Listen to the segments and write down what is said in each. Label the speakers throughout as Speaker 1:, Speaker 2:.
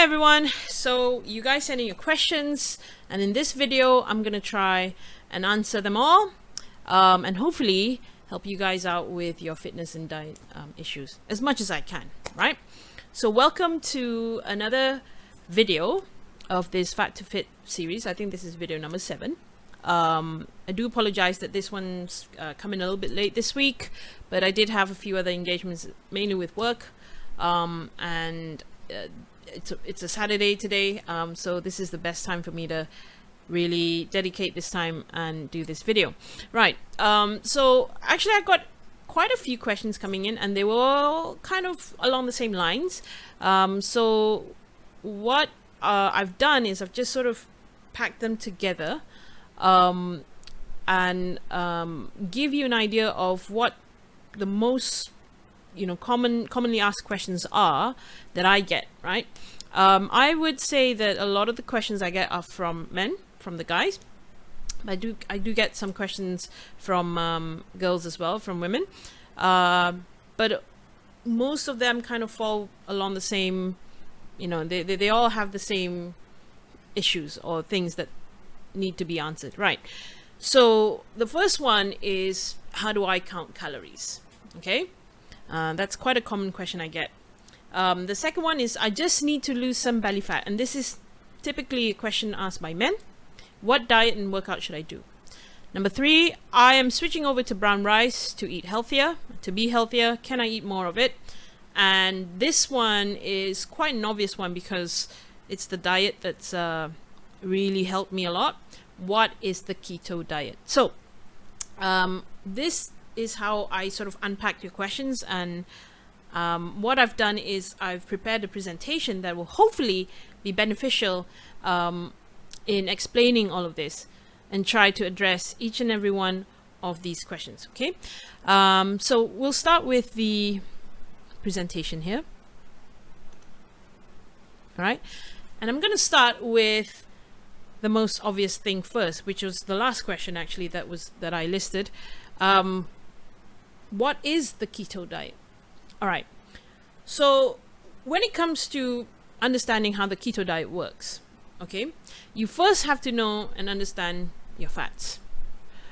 Speaker 1: everyone. So you guys send in your questions, and in this video I'm gonna try and answer them all, and hopefully help you guys out with your fitness and diet issues as much as I can, right? So welcome to another video of this Fat to Fit series. I think this is video number 7. I do apologize that this one's coming a little bit late this week, but I did have a few other engagements, mainly with work, and it's a Saturday today, so this is the best time for me to really dedicate this time and do this video. Right, so actually I got quite a few questions coming in, and they were all kind of along the same lines. So what I've done is I've just sort of packed them together and give you an idea of what the most commonly asked questions are that I get, right? I would say that a lot of the questions I get are from men, from the guys. I do get some questions from girls as well, from women, but most of them kind of fall along the same, they all have the same issues or things that need to be answered, right? So the first one is, how do I count calories? Okay, that's quite a common question I get. The second one is, I just need to lose some belly fat, and this is typically a question asked by men. What diet and workout should I do? Number 3, I am switching over to brown rice to eat healthier, to be healthier. Can I eat more of it? And this one is quite an obvious one because it's the diet that's really helped me a lot. What is the keto diet? So this is how I sort of unpack your questions, and what I've done is I've prepared a presentation that will hopefully be beneficial in explaining all of this and try to address each and every one of these questions. Okay, so we'll start with the presentation here. All right, and I'm going to start with the most obvious thing first, which was the last question actually that I listed. What is the keto diet? All right, so when it comes to understanding how the keto diet works, okay, you first have to know and understand your fats,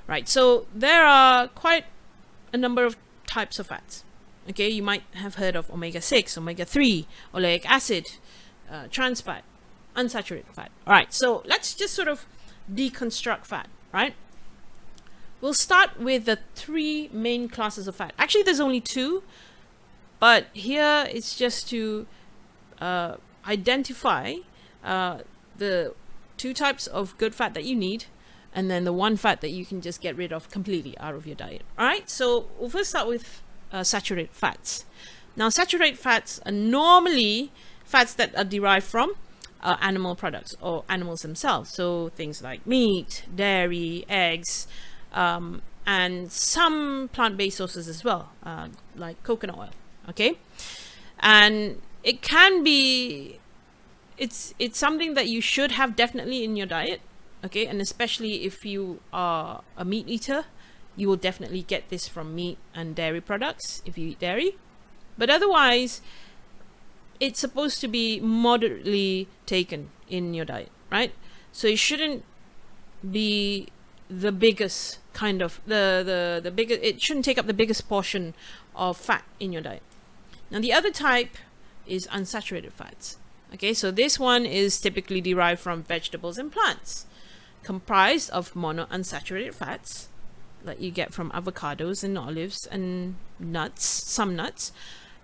Speaker 1: right? So there are quite a number of types of fats. Okay, you might have heard of omega-6, omega-3, oleic acid, trans fat, unsaturated fat. All right, so let's just sort of deconstruct fat, right? We'll start with the 3 main classes of fat. Actually, there's only 2, but here it's just to identify the 2 types of good fat that you need, and then the 1 fat that you can just get rid of completely out of your diet. All right, so we'll first start with saturated fats. Now, saturated fats are normally fats that are derived from animal products or animals themselves. So things like meat, dairy, eggs, and some plant-based sources as well, like coconut oil. Okay, and it can be, it's something that you should have definitely in your diet. Okay, and especially if you are a meat eater, you will definitely get this from meat and dairy products if you eat dairy. But otherwise, it's supposed to be moderately taken in your diet, right? So it shouldn't be the biggest kind of the biggest, it shouldn't take up the biggest portion of fat in your diet. Now, the other type is unsaturated fats. Okay, so this one is typically derived from vegetables and plants, comprised of monounsaturated fats that you get from avocados and olives and nuts, some nuts.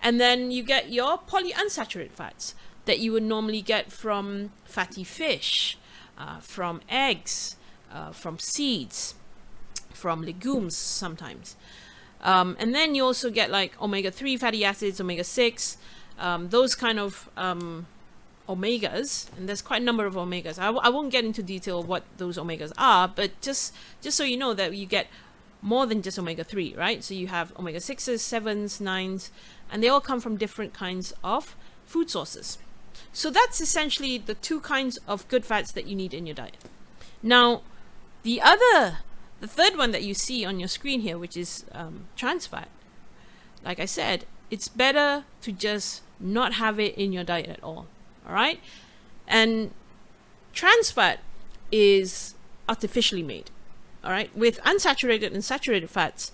Speaker 1: And then you get your polyunsaturated fats that you would normally get from fatty fish, from eggs, from seeds, from legumes sometimes. And then you also get like omega-3 fatty acids, omega-6, those kind of omegas, and there's quite a number of omegas. I won't get into detail what those omegas are, but just so you know that you get more than just omega-3, right? So you have omega-6s, 7s, 9s, and they all come from different kinds of food sources. So that's essentially the 2 kinds of good fats that you need in your diet. Now, the 3rd one that you see on your screen here, which is trans fat, like I said, it's better to just not have it in your diet at all. All right. And trans fat is artificially made. All right. With unsaturated and saturated fats,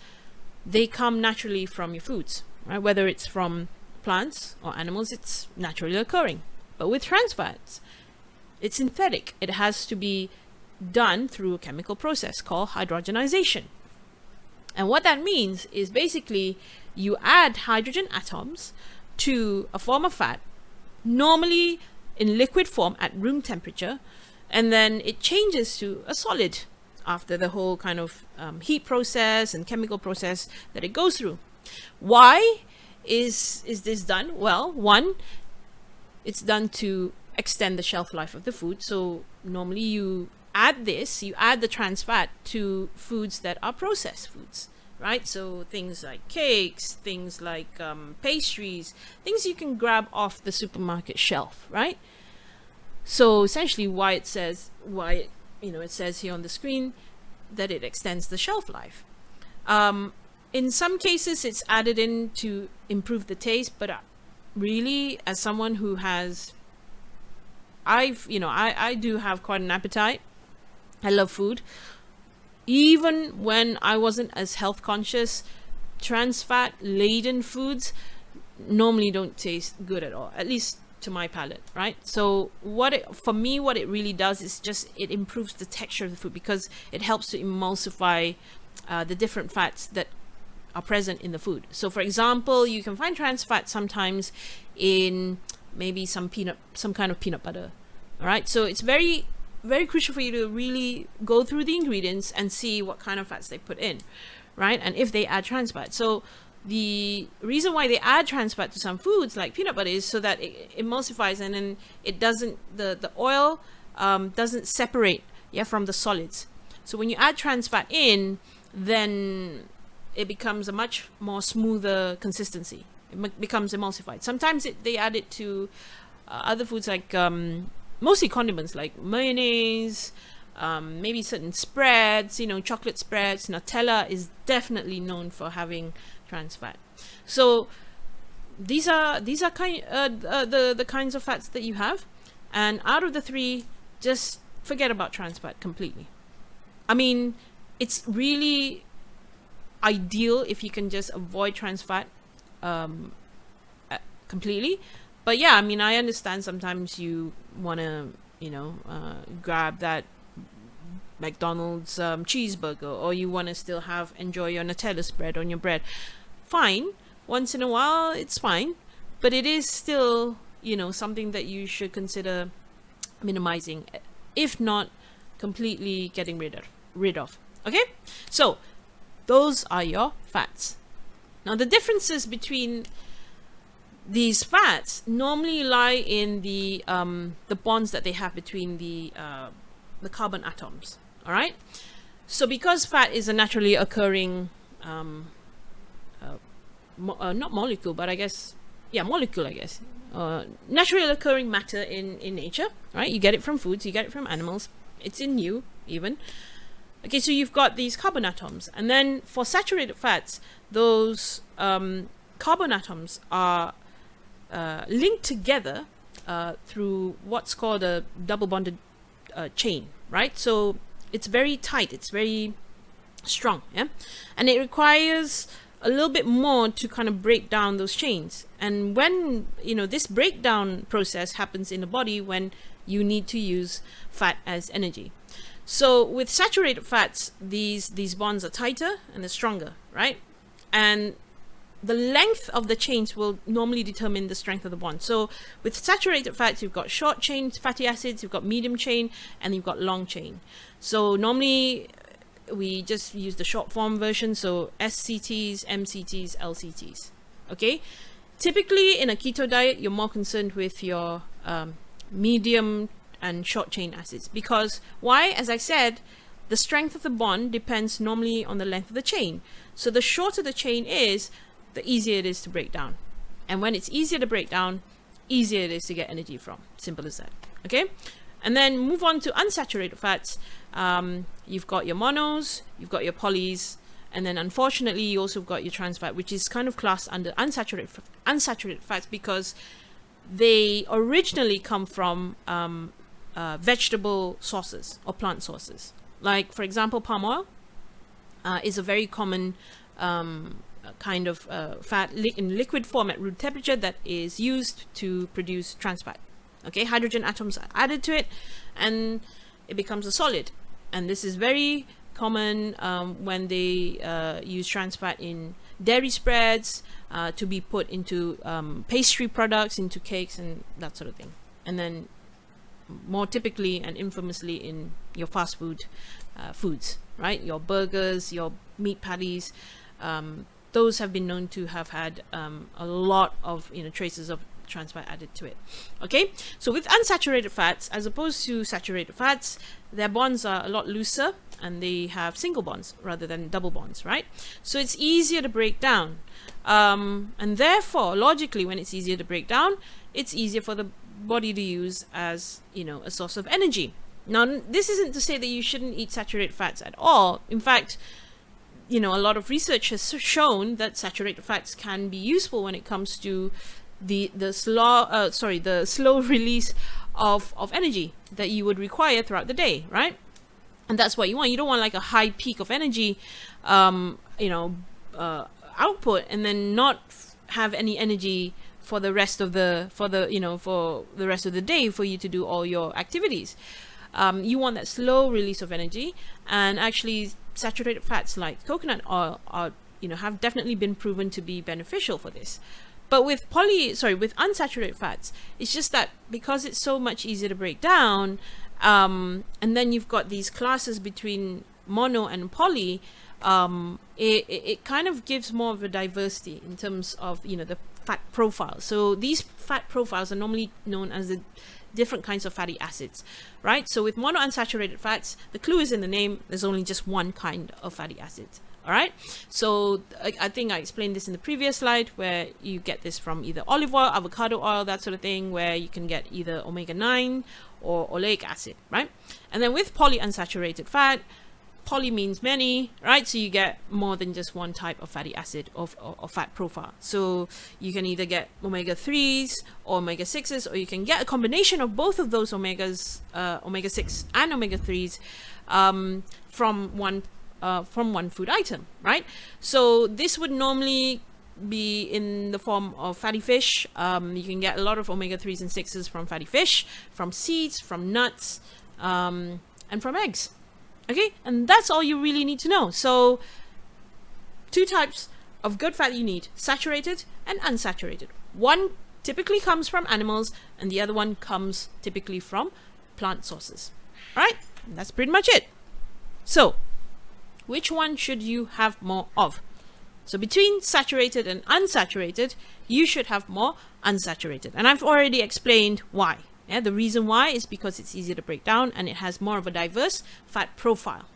Speaker 1: they come naturally from your foods, right? Whether it's from plants or animals, it's naturally occurring. But with trans fats, it's synthetic. It has to be done through a chemical process called hydrogenization. And what that means is basically you add hydrogen atoms to a form of fat, normally in liquid form at room temperature, and then it changes to a solid after the whole kind of heat process and chemical process that it goes through. Why is this done? Well, one, it's done to extend the shelf life of the food. So normally you add the trans fat to foods that are processed foods, right? So things like cakes, things like pastries, things you can grab off the supermarket shelf, right? So essentially it says here on the screen that it extends the shelf life. In some cases it's added in to improve the taste, but really, as someone who has, I do have quite an appetite. I love food. Even when I wasn't as health conscious, trans fat laden foods normally don't taste good at all, at least to my palate, right? So what it really does is just it improves the texture of the food because it helps to emulsify the different fats that are present in the food. So for example, you can find trans fat sometimes in maybe some kind of peanut butter. All right, so it's very, very crucial for you to really go through the ingredients and see what kind of fats they put in, right? And if they add trans fat. So the reason why they add trans fat to some foods like peanut butter is so that it emulsifies, and then it doesn't, the oil doesn't separate from the solids. So when you add trans fat in, then it becomes a much more smoother consistency. It becomes emulsified. Sometimes they add it to other foods like mostly condiments like mayonnaise, maybe certain spreads, chocolate spreads. Nutella is definitely known for having trans fat. So these are the kinds of fats that you have, and out of the three, just forget about trans fat completely. I mean, it's really ideal if you can just avoid trans fat completely. But yeah, I mean, I understand sometimes you want to, grab that McDonald's cheeseburger, or you want to still enjoy your Nutella spread on your bread. Fine, once in a while, it's fine. But it is still, something that you should consider minimizing, if not completely getting rid of. Okay? So, those are your fats. Now, the differences between these fats normally lie in the bonds that they have between the carbon atoms. All right. So because fat is a naturally occurring, not molecule, but I guess, molecule, I guess, naturally occurring matter in nature. Right. You get it from foods. You get it from animals. It's in you even. Okay. So you've got these carbon atoms, and then for saturated fats, those carbon atoms are linked together through what's called a double bonded chain, right? So it's very tight, it's very strong, and it requires a little bit more to kind of break down those chains. And when this breakdown process happens in the body when you need to use fat as energy. So with saturated fats, these bonds are tighter and they're stronger, right? And the length of the chains will normally determine the strength of the bond. So with saturated fats, you've got short chain fatty acids, you've got medium chain, and you've got long chain. So normally we just use the short form version, so SCTs, MCTs, LCTs. Okay? Typically in a keto diet, you're more concerned with your medium and short chain acids. Because why? As I said, the strength of the bond depends normally on the length of the chain. So the shorter the chain is, the easier it is to break down. And when it's easier to break down, easier it is to get energy from. Simple as that. Okay? And then move on to unsaturated fats. You've got your monos, you've got your polys, and then unfortunately you also got your trans fat, which is kind of classed under unsaturated fats because they originally come from vegetable sources or plant sources. Like, for example, palm oil is a very common kind of fat in liquid form at room temperature that is used to produce trans fat. Okay, hydrogen atoms are added to it and it becomes a solid. And this is very common when they use trans fat in dairy spreads, to be put into pastry products, into cakes and that sort of thing. And then more typically and infamously in your fast food foods, right? Your burgers, your meat patties, those have been known to have had a lot of traces of trans fat added to it. Okay, so with unsaturated fats, as opposed to saturated fats, their bonds are a lot looser and they have single bonds rather than double bonds, right? So it's easier to break down, and therefore logically, when it's easier to break down, it's easier for the body to use as a source of energy. Now, this isn't to say that you shouldn't eat saturated fats at all. In fact, a lot of research has shown that saturated fats can be useful when it comes to the slow release of energy that you would require throughout the day, right? And that's what you want. You don't want like a high peak of energy output and then not have any energy for the rest of the rest of the day for you to do all your activities. You want that slow release of energy, and actually saturated fats like coconut oil are have definitely been proven to be beneficial for this. But with with unsaturated fats, it's just that because it's so much easier to break down, and then you've got these classes between mono and poly, it kind of gives more of a diversity in terms of the fat profile. So these fat profiles are normally known as the different kinds of fatty acids, right? So with monounsaturated fats, the clue is in the name. There's only just one kind of fatty acids. All right, so I think I explained this in the previous slide, where you get this from either olive oil, avocado oil, that sort of thing, where you can get either omega-9 or oleic acid, right? And then with polyunsaturated fat, poly means many, right? So you get more than just one type of fatty acid or fat profile. So you can either get omega-3s or omega-6s, or you can get a combination of both of those omegas, omega-6 and omega-3s, from one food item, right? So this would normally be in the form of fatty fish. You can get a lot of omega-3s and 6s from fatty fish, from seeds, from nuts, and from eggs. Okay, and that's all you really need to know. So 2 types of good fat you need: saturated and unsaturated. One typically comes from animals and the other one comes typically from plant sources. All right, and that's pretty much it. So which one should you have more of? So between saturated and unsaturated, you should have more unsaturated. And I've already explained why. Yeah, the reason why is because it's easier to break down and it has more of a diverse fat profile.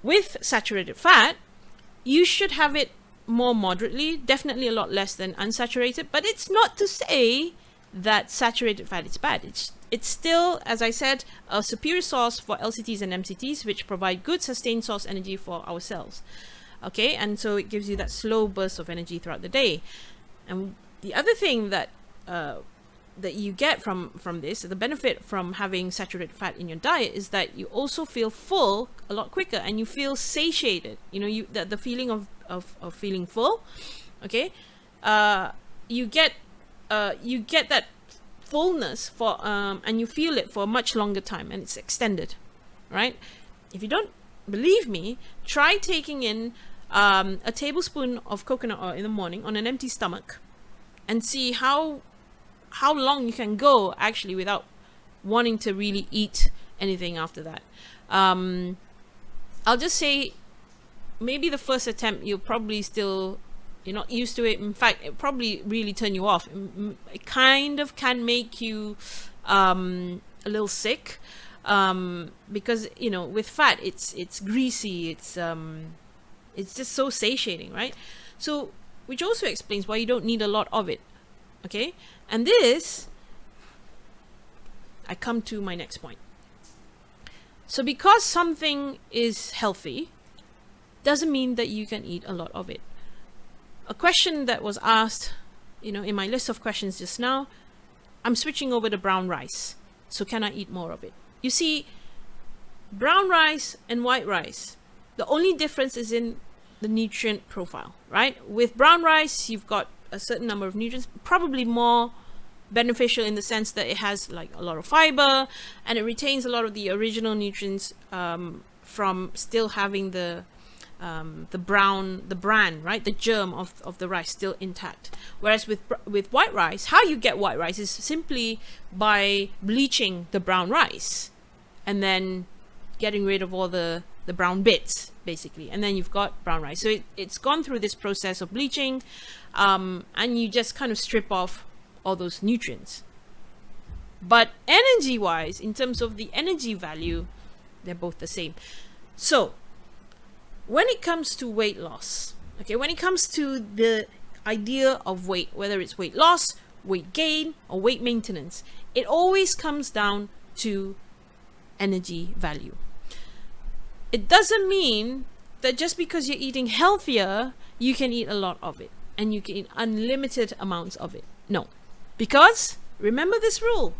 Speaker 1: With saturated fat, you should have it more moderately, definitely a lot less than unsaturated, but it's not to say that saturated fat is bad. It's still, as I said, a superior source for LCTs and MCTs, which provide good sustained source energy for our cells. Okay, and so it gives you that slow burst of energy throughout the day. And the other thing that you get from this, the benefit from having saturated fat in your diet, is that you also feel full a lot quicker and you feel satiated. The feeling of feeling full. Okay, you get that fullness for and you feel it for a much longer time, and it's extended, right? If you don't believe me, try taking in a tablespoon of coconut oil in the morning on an empty stomach and see how long you can go actually without wanting to really eat anything after that. I'll just say maybe the first attempt you're not used to it. In fact, it probably really turn you off. It kind of can make you a little sick, because with fat it's greasy, it's just so satiating, right? So, which also explains why you don't need a lot of it. Okay, and this, I come to my next point. So because something is healthy doesn't mean that you can eat a lot of it. A question that was asked, in my list of questions just now, I'm switching over to brown rice. So can I eat more of it? You see, brown rice and white rice, the only difference is in the nutrient profile, right? With brown rice, you've got a certain number of nutrients, probably more beneficial in the sense that it has like a lot of fiber and it retains a lot of the original nutrients from still having the bran, right? The germ of the rice still intact. Whereas with white rice, how you get white rice is simply by bleaching the brown rice and then getting rid of all the brown bits, basically. And then you've got brown rice. So it's gone through this process of bleaching, and you just kind of strip off all those nutrients. But energy-wise, in terms of the energy value, they're both the same. So when it comes to weight loss, okay, when it comes to the idea of weight, whether it's weight loss, weight gain, or weight maintenance, it always comes down to energy value. It doesn't mean that just because you're eating healthier, you can eat a lot of it and you can eat unlimited amounts of it. No, because remember this rule: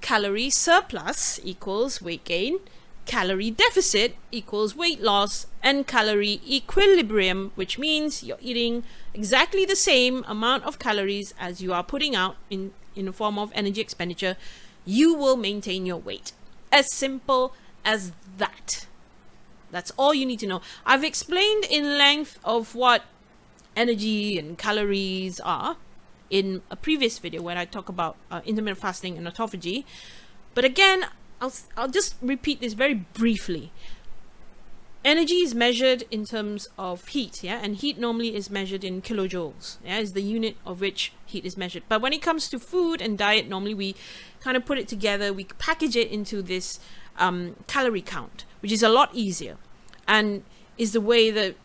Speaker 1: calorie surplus equals weight gain, calorie deficit equals weight loss, and calorie equilibrium, which means you're eating exactly the same amount of calories as you are putting out in the form of energy expenditure, you will maintain your weight. As simple as that. That's all you need to know. I've explained in length of what energy and calories are in a previous video when I talk about intermittent fasting and autophagy. But again, I'll just repeat this very briefly. Energy is measured in terms of heat, yeah, and heat normally is measured in kilojoules, yeah, is the unit of which heat is measured. But when it comes to food and diet, normally we kind of put it together, we package it into this calorie count, which is a lot easier and is the way that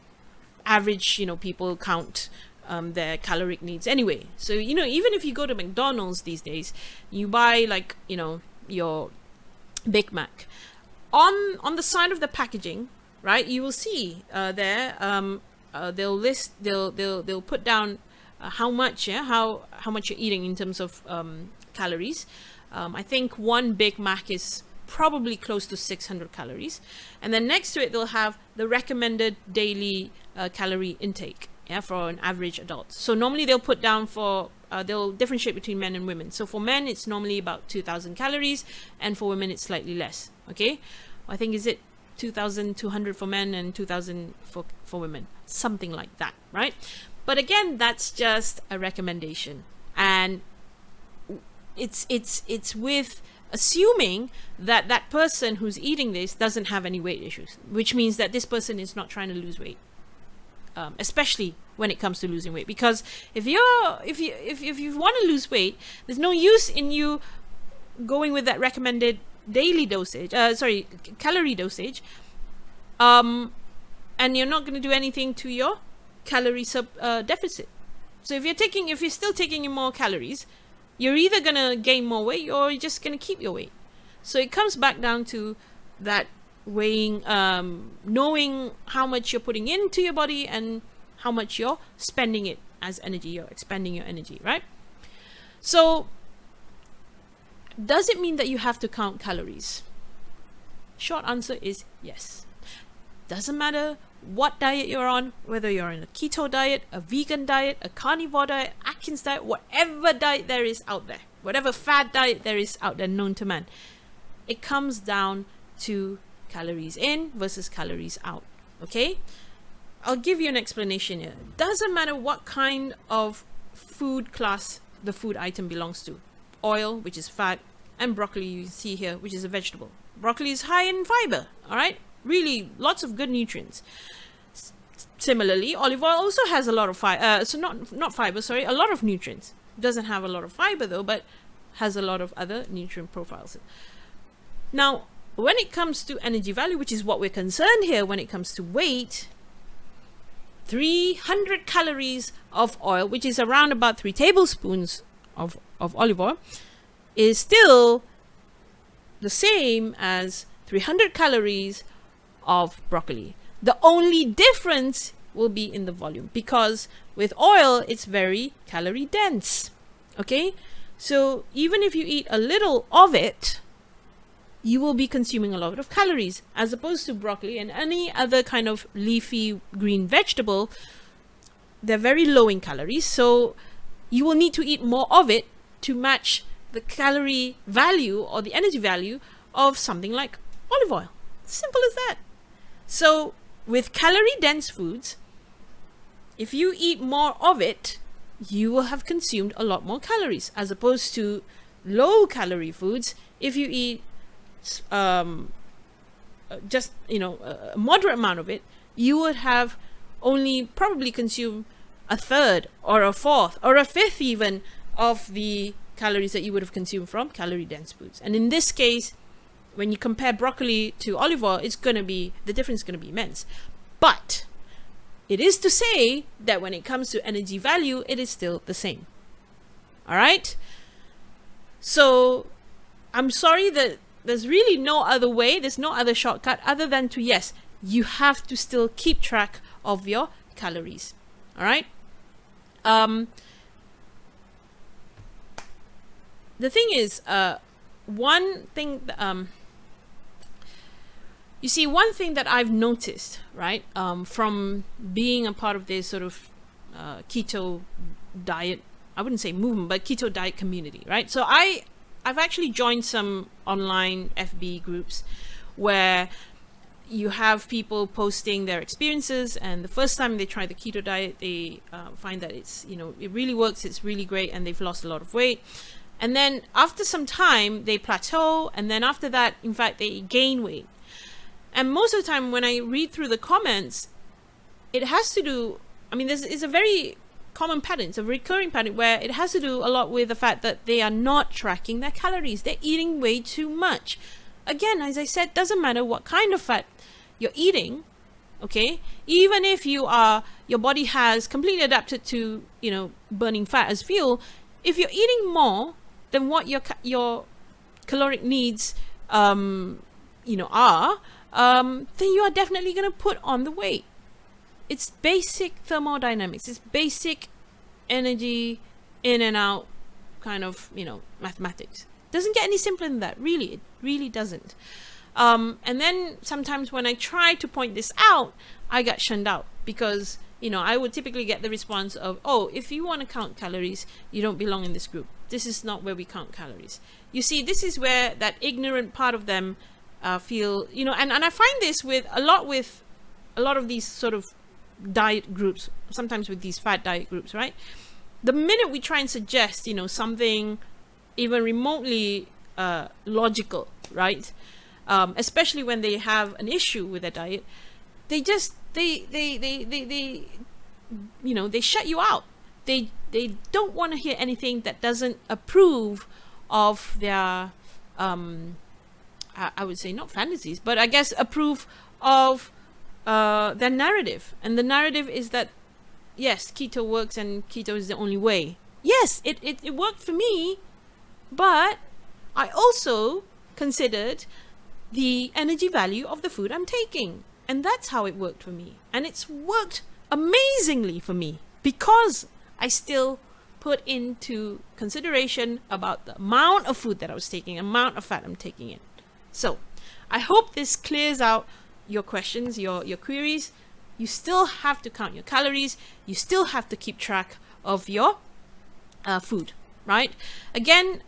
Speaker 1: average, people count their caloric needs anyway. So, even if you go to McDonald's these days, you buy like, your Big Mac. On the side of the packaging, right, you will see there they'll put down how much you're eating in terms of calories. I think one Big Mac is probably close to 600 calories, and then next to it they'll have the recommended daily calorie intake, yeah, for an average adult. So normally they'll put down for they'll differentiate between men and women. So for men it's normally about 2,000 calories, and for women it's slightly less. Okay, I think is it 2,200 for men and 2,000 for women, something like that, right? But again, that's just a recommendation, and it's with assuming that that person who's eating this doesn't have any weight issues, which means that this person is not trying to lose weight, especially when it comes to losing weight. Because if you want to lose weight, there's no use in you going with that recommended daily dosage, calorie dosage, and you're not going to do anything to your calorie deficit. So if you're still taking in more calories, you're either going to gain more weight or you're just going to keep your weight. So it comes back down to that weighing, knowing how much you're putting into your body and how much you're spending it as energy. You're expending your energy, right? So does it mean that you have to count calories? Short answer is yes. Doesn't matter what diet you're on, whether you're on a keto diet, a vegan diet, a carnivore diet, Atkins diet, whatever diet there is out there, whatever fad diet there is out there known to man, it comes down to calories in versus calories out. Okay, I'll give you an explanation here. Doesn't matter what kind of food class the food item belongs to. Oil, which is fat, and broccoli, you see here, which is a vegetable. Broccoli is high in fiber, all right? Really, lots of good nutrients. Similarly, olive oil also has a lot of fiber, a lot of nutrients. Doesn't have a lot of fiber though, but has a lot of other nutrient profiles. Now, when it comes to energy value, which is what we're concerned here when it comes to weight, 300 calories of oil, which is around about 3 tablespoons of olive oil, is still the same as 300 calories of broccoli. The only difference will be in the volume, because with oil it's very calorie dense. Okay, So even if you eat a little of it, you will be consuming a lot of calories, as opposed to broccoli and any other kind of leafy green vegetable. They're very low in calories, so you will need to eat more of it to match the calorie value or the energy value of something like olive oil. Simple as that. So with calorie dense foods, if you eat more of it, you will have consumed a lot more calories, as opposed to low calorie foods. If you eat just a moderate amount of it, you would have only probably consumed a third or a fourth or a fifth even of the calories that you would have consumed from calorie dense foods. And in this case, when you compare broccoli to olive oil, the difference is going to be immense. But it is to say that when it comes to energy value, it is still the same. All right. So I'm sorry that there's really no other way. There's no other shortcut other than to, yes, you have to still keep track of your calories. All right. The thing is, one thing that I've noticed, right, from being a part of this sort of keto diet, I wouldn't say movement, but keto diet community, right? So I've actually joined some online FB groups where you have people posting their experiences, and the first time they try the keto diet, they find that it's, it really works, it's really great, and they've lost a lot of weight. And then after some time, they plateau, and then after that, in fact, they gain weight. And most of the time when I read through the comments, it has to do, it's a very common pattern, it's a recurring pattern where it has to do a lot with the fact that they are not tracking their calories. They're eating way too much. Again, as I said, doesn't matter what kind of fat you're eating, okay? Even if your body has completely adapted to, burning fat as fuel, if you're eating more than what your caloric needs, are, then you are definitely going to put on the weight. It's basic thermodynamics. It's basic energy in and out kind of, mathematics. Doesn't get any simpler than that. Really, it really doesn't. And then sometimes when I try to point this out, I get shunned out because, I would typically get the response of, oh, if you want to count calories, you don't belong in this group. This is not where we count calories. You see, this is where that ignorant part of them feel, and I find this with a lot of these sort of diet groups, sometimes with these fat diet groups, right? The minute we try and suggest, something even remotely logical, right? Especially when they have an issue with their diet, they shut you out. They don't want to hear anything that doesn't approve of their I would say not fantasies, but I guess approve of their narrative. And the narrative is that, yes, keto works and keto is the only way. Yes, it worked for me, but I also considered the energy value of the food I'm taking. And that's how it worked for me. And it's worked amazingly for me because I still put into consideration about the amount of food that I was taking, amount of fat I'm taking in. So I hope this clears out your questions, your queries. You still have to count your calories. You still have to keep track of your food, right? Again,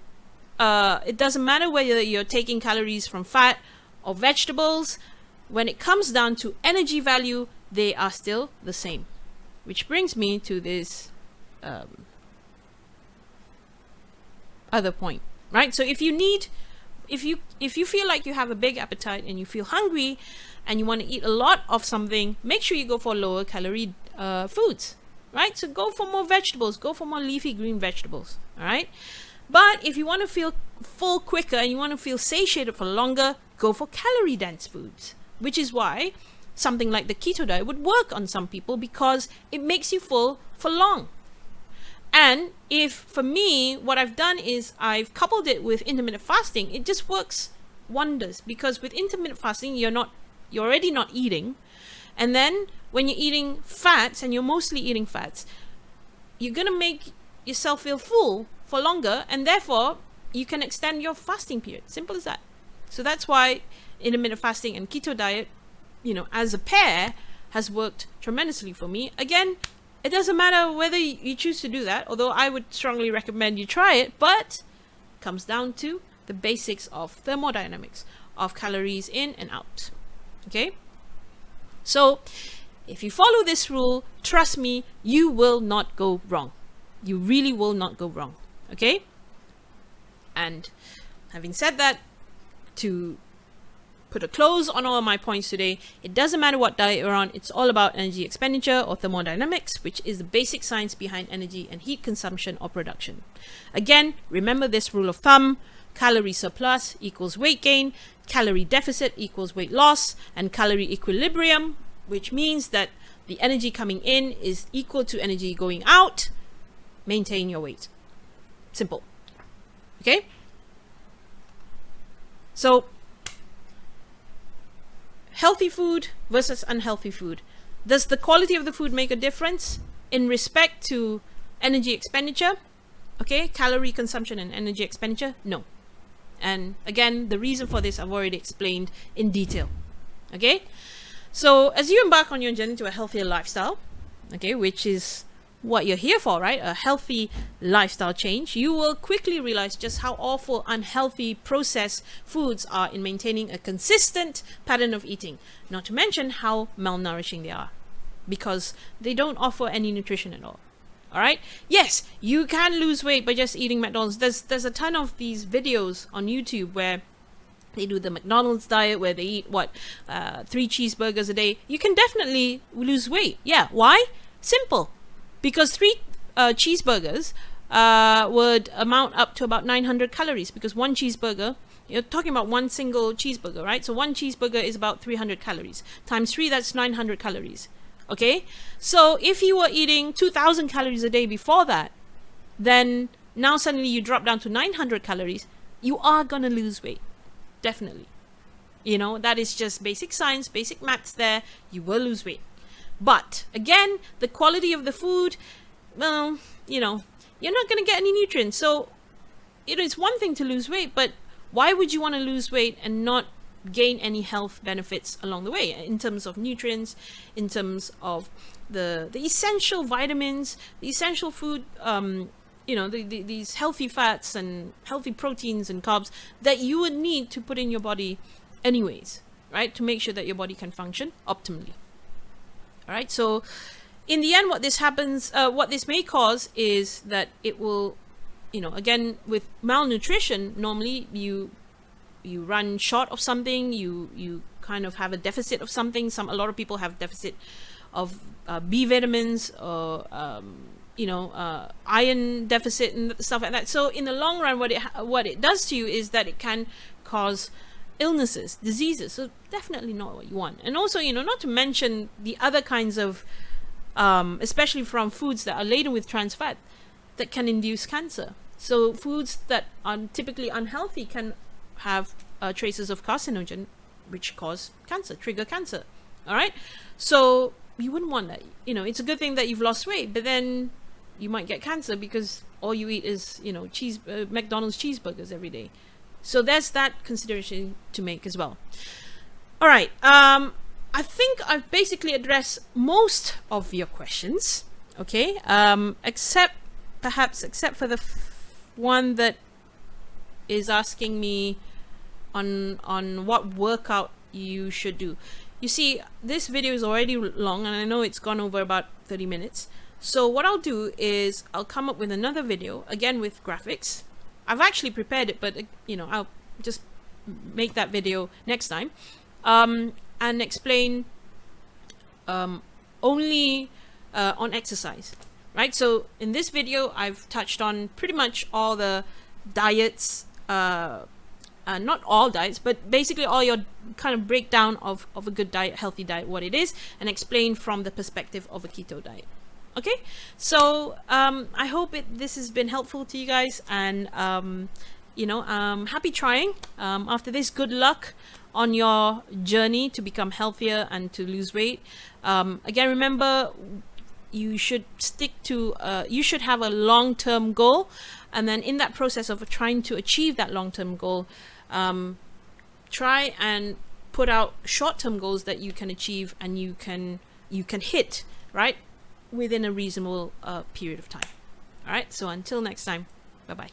Speaker 1: it doesn't matter whether you're taking calories from fat or vegetables. When it comes down to energy value, they are still the same. Which brings me to this other point, right? So if you feel like you have a big appetite and you feel hungry and you want to eat a lot of something, make sure you go for lower calorie foods, right? So go for more vegetables, go for more leafy green vegetables, all right? But if you want to feel full quicker and you want to feel satiated for longer, go for calorie dense foods, which is why something like the keto diet would work on some people because it makes you full for long. And if, for me, what I've done is I've coupled it with intermittent fasting, it just works wonders because with intermittent fasting, you're already not eating. And then when you're eating fats, and you're mostly eating fats, you're going to make yourself feel full for longer, and therefore you can extend your fasting period. Simple as that. So that's why intermittent fasting and keto diet, as a pair, has worked tremendously for me. Again, it doesn't matter whether you choose to do that, although I would strongly recommend you try it, but it comes down to the basics of thermodynamics, of calories in and out. Okay? So if you follow this rule, trust me, you will not go wrong. You really will not go wrong. Okay? And having said that, to put a close on all of my points today, it doesn't matter what diet you're on, it's all about energy expenditure or thermodynamics, which is the basic science behind energy and heat consumption or production. Again, remember this rule of thumb: calorie surplus equals weight gain, calorie deficit equals weight loss, and calorie equilibrium, which means that the energy coming in is equal to energy going out. Maintain your weight. Simple. Okay? So, healthy food versus unhealthy food. Does the quality of the food make a difference in respect to energy expenditure? Okay, calorie consumption and energy expenditure? No. And again, the reason for this I've already explained in detail. Okay, so as you embark on your journey to a healthier lifestyle, okay, which is what you're here for, right? A healthy lifestyle change, you will quickly realize just how awful unhealthy processed foods are in maintaining a consistent pattern of eating, not to mention how malnourishing they are, because they don't offer any nutrition at all. All right, yes, you can lose weight by just eating McDonald's. There's a ton of these videos on YouTube where they do the McDonald's diet, where they eat 3 cheeseburgers a day. You can definitely lose weight. Yeah, why? Simple. Because 3 cheeseburgers would amount up to about 900 calories, because one cheeseburger, you're talking about one single cheeseburger, right? So one cheeseburger is about 300 calories. Times 3, that's 900 calories. Okay? So if you were eating 2,000 calories a day before that, then now suddenly you drop down to 900 calories, you are going to lose weight. Definitely. That is just basic science, basic maths there. You will lose weight. But again, the quality of the food, well, you're not going to get any nutrients. So it's one thing to lose weight, but why would you want to lose weight and not gain any health benefits along the way in terms of nutrients, in terms of the essential vitamins, the essential food, these healthy fats and healthy proteins and carbs that you would need to put in your body anyways, right? To make sure that your body can function optimally. All right, so in the end, what this may cause is that it will, again, with malnutrition, normally you run short of something, you kind of have a deficit of something. A lot of people have deficit of B vitamins or iron deficit and stuff like that. So in the long run, what it does to you is that it can cause illnesses, diseases. So definitely not what you want. And also, not to mention the other kinds of, especially from foods that are laden with trans fat, that can induce cancer. So foods that are typically unhealthy can have traces of carcinogen, which cause cancer, trigger cancer. All right. So you wouldn't want that. It's a good thing that you've lost weight, but then you might get cancer because all you eat is, McDonald's cheeseburgers every day. So there's that consideration to make as well. All right. I think I've basically addressed most of your questions. Okay. Except for the one that is asking me on what workout you should do. You see, this video is already long, and I know it's gone over about 30 minutes. So what I'll do is I'll come up with another video, again with graphics. I've actually prepared it, but I'll just make that video next time, and explain only on exercise, right? So in this video, I've touched on pretty much all the diets, not all diets, but basically all your kind of breakdown of a good diet, healthy diet, what it is, and explain from the perspective of a keto diet. Okay, so I hope this has been helpful to you guys, and happy trying. After this, good luck on your journey to become healthier and to lose weight. Again, remember, you should stick to you should have a long-term goal, and then in that process of trying to achieve that long-term goal, try and put out short-term goals that you can achieve and you can hit, right, within a reasonable period of time. All right, so until next time, bye bye.